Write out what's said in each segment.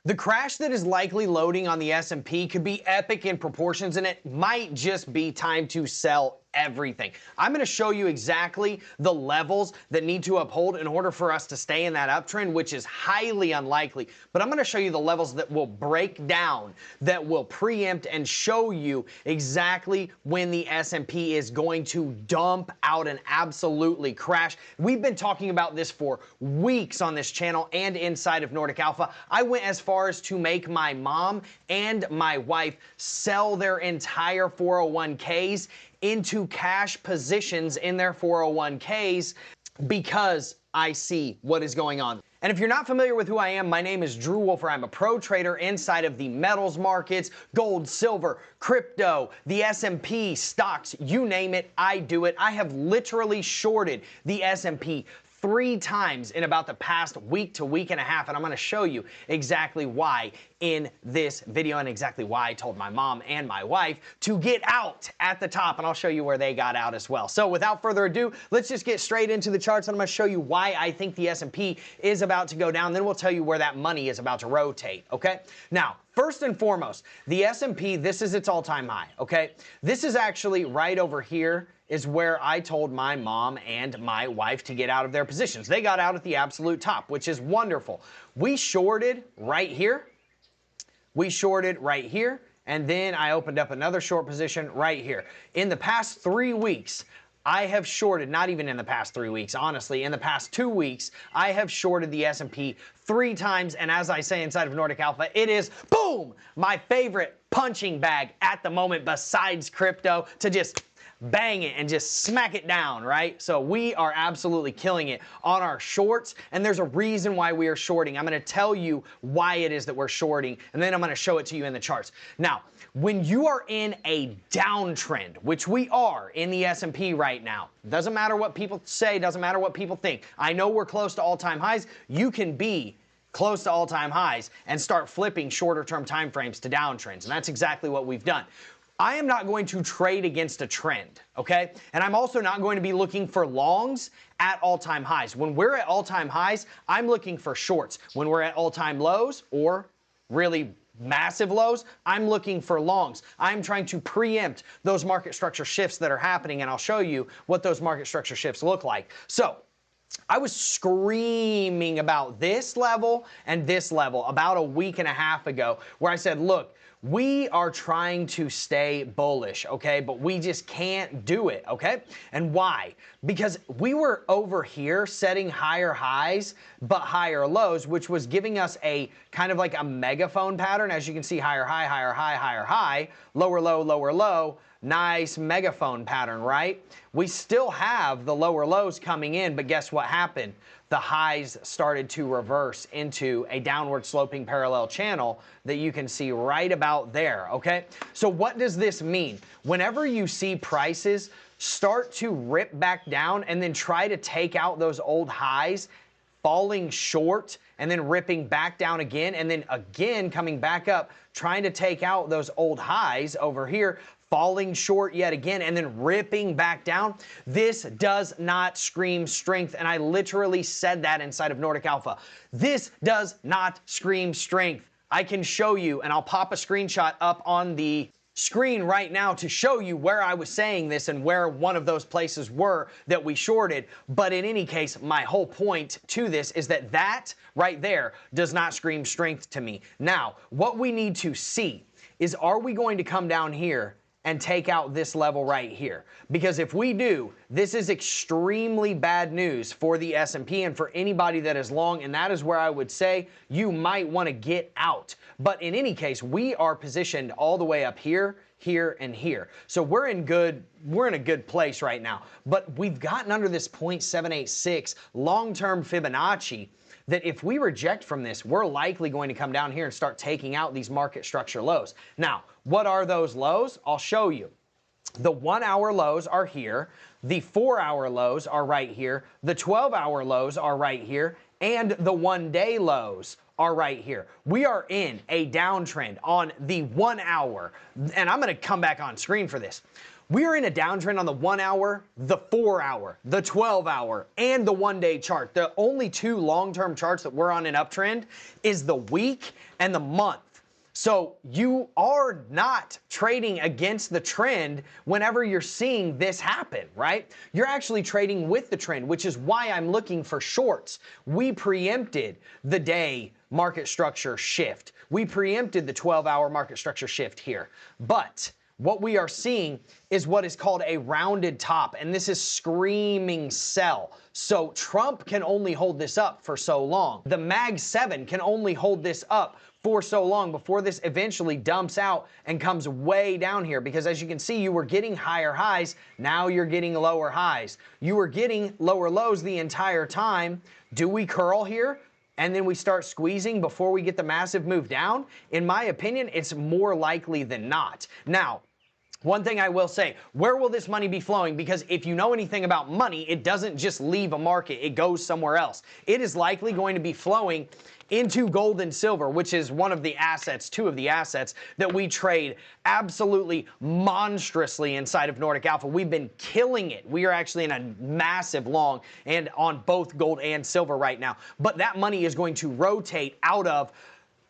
The crash that is likely loading on the S&P could be epic in proportions, and it might just be time to sell everything. I'm going to show you exactly the levels that need to uphold in order for us to stay in that uptrend, which is highly unlikely. But I'm going to show you the levels that will break down, that will preempt and show you exactly when the S&P is going to dump out and absolutely crash. We've been talking about this for weeks on this channel and inside of Nordic Alpha. I went as far as to make my mom and my wife sell their entire 401ks into cash positions in their 401ks because I see what is going on. And if you're not familiar with who I am, my name is Drew Wolfer. I'm a pro trader inside of the metals markets, gold, silver, crypto, the S&P, stocks, you name it, I do it. I have literally shorted the S&P 3 times in about the past week to week and a half, and I'm going to show you exactly why in this video and exactly why I told my mom and my wife to get out at the top, and I'll show you where they got out as well. So without further ado, let's just get straight into the charts, and I'm going to show you why I think the S&P is about to go down. Then we'll tell you where that money is about to rotate, okay? Now, first and foremost, the S&P, this is its all-time high, okay? This is actually right over here is where I told my mom and my wife to get out of their positions. They got out at the absolute top, which is wonderful. We shorted right here. We shorted right here. And then I opened up another short position right here. In the past 3 weeks, I have shorted, not even in the past 3 weeks, honestly, in the past 2 weeks, I have shorted the S&P 3 times. And as I say inside of Nordic Alpha, it is, boom, my favorite punching bag at the moment besides crypto to just bang it and just smack it down, right? So we are absolutely killing it on our shorts, and there's a reason why we are shorting. I'm going to tell you why it is that we're shorting, and then I'm going to show it to you in the charts. Now, when you are in a downtrend, which we are in the S&P right now, doesn't matter what people say, doesn't matter what people think. I know we're close to all-time highs. You can be close to all-time highs and start flipping shorter-term time frames to downtrends, and that's exactly what we've done. I am not going to trade against a trend, okay? And I'm also not going to be looking for longs at all-time highs. When we're at all-time highs, I'm looking for shorts. When we're at all-time lows or really massive lows, I'm looking for longs. I'm trying to preempt those market structure shifts that are happening, and I'll show you what those market structure shifts look like. So, I was screaming about this level and this level about a week and a half ago where I said, look, we are trying to stay bullish, okay? But we just can't do it, okay? And why? Because we were over here setting higher highs but higher lows, which was giving us a kind of like a megaphone pattern. As you can see, higher high, higher high, higher high, lower low, lower low. Nice megaphone pattern, right? We still have the lower lows coming in, but guess what happened? The highs started to reverse into a downward sloping parallel channel that you can see right about there, okay? So what does this mean? Whenever you see prices start to rip back down and then try to take out those old highs, falling short and then ripping back down again and then again coming back up, trying to take out those old highs over here, falling short yet again, and then ripping back down. This does not scream strength, and I literally said that inside of Nordic Alpha. This does not scream strength. I can show you, and I'll pop a screenshot up on the screen right now to show you where I was saying this and where one of those places were that we shorted. But in any case, my whole point to this is that that right there does not scream strength to me. Now, what we need to see is, are we going to come down here and take out this level right here? Because if we do, this is extremely bad news for the S&P and for anybody that is long, and that is where I would say you might want to get out. But in any case, we are positioned all the way up here, here, and here. So we're in a good place right now. But we've gotten under this 0.786 long-term Fibonacci that if we reject from this, we're likely going to come down here and start taking out these market structure lows. Now, what are those lows? I'll show you. The 1-hour lows are here. The 4-hour lows are right here. The 12-hour lows are right here. And the 1-day lows are right here. We are in a downtrend on the 1 hour. And I'm going to come back on screen for this. We are in a downtrend on the 1 hour, the 4 hour, the 12 hour, and the 1 day chart. The only two long-term charts that we're on an uptrend is the week and the month. So you are not trading against the trend whenever you're seeing this happen, right? You're actually trading with the trend, which is why I'm looking for shorts. We preempted the day market structure shift. We preempted the 12-hour market structure shift here. But what we are seeing is what is called a rounded top, and this is screaming sell. So Trump can only hold this up for so long. The Mag 7 can only hold this up for so long before this eventually dumps out and comes way down here, because as you can see, you were getting higher highs, now you're getting lower highs. You were getting lower lows the entire time. Do we curl here and then we start squeezing before we get the massive move down? In my opinion, it's more likely than not. Now, one thing I will say, where will this money be flowing? Because if you know anything about money, it doesn't just leave a market, it goes somewhere else. It is likely going to be flowing into gold and silver, which is one of the assets, two of the assets that we trade absolutely monstrously inside of Nordic Alpha. We've been killing it. We are actually in a massive long and on both gold and silver right now. But that money is going to rotate out of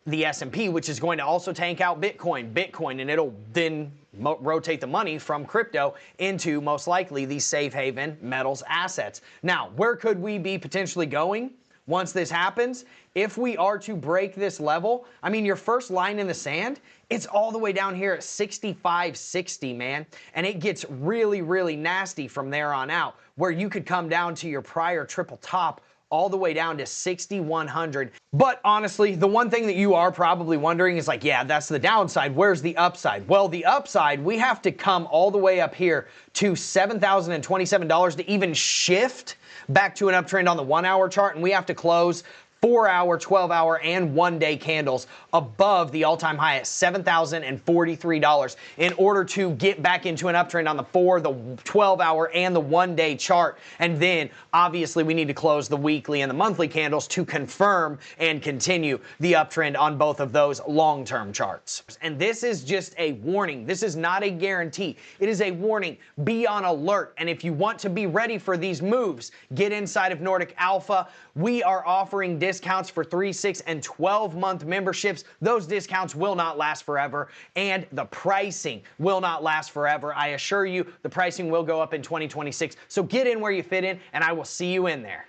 the S&P, which is going to also tank out Bitcoin, and it'll then rotate the money from crypto into most likely these safe haven metals assets. Now, where could we be potentially going once this happens? If we are to break this level, I mean, your first line in the sand, it's all the way down here at 65.60, man. And it gets really, really nasty from there on out, where you could come down to your prior triple top all the way down to 6,100. But honestly, the one thing that you are probably wondering is like, yeah, that's the downside. Where's the upside? Well, the upside, we have to come all the way up here to $7,027 to even shift back to an uptrend on the 1 hour chart, and we have to close 4 hour, 12 hour, and 1 day candles above the all-time high at $7,043 in order to get back into an uptrend on the 4, the 12 hour, and the 1 day chart. And then obviously we need to close the weekly and the monthly candles to confirm and continue the uptrend on both of those long-term charts. And this is just a warning. This is not a guarantee. It is a warning. Be on alert. And if you want to be ready for these moves, get inside of Nordic Alpha. We are offering discounts for 3, 6, and 12-month memberships. Those discounts will not last forever, and the pricing will not last forever. I assure you, the pricing will go up in 2026. So get in where you fit in, and I will see you in there.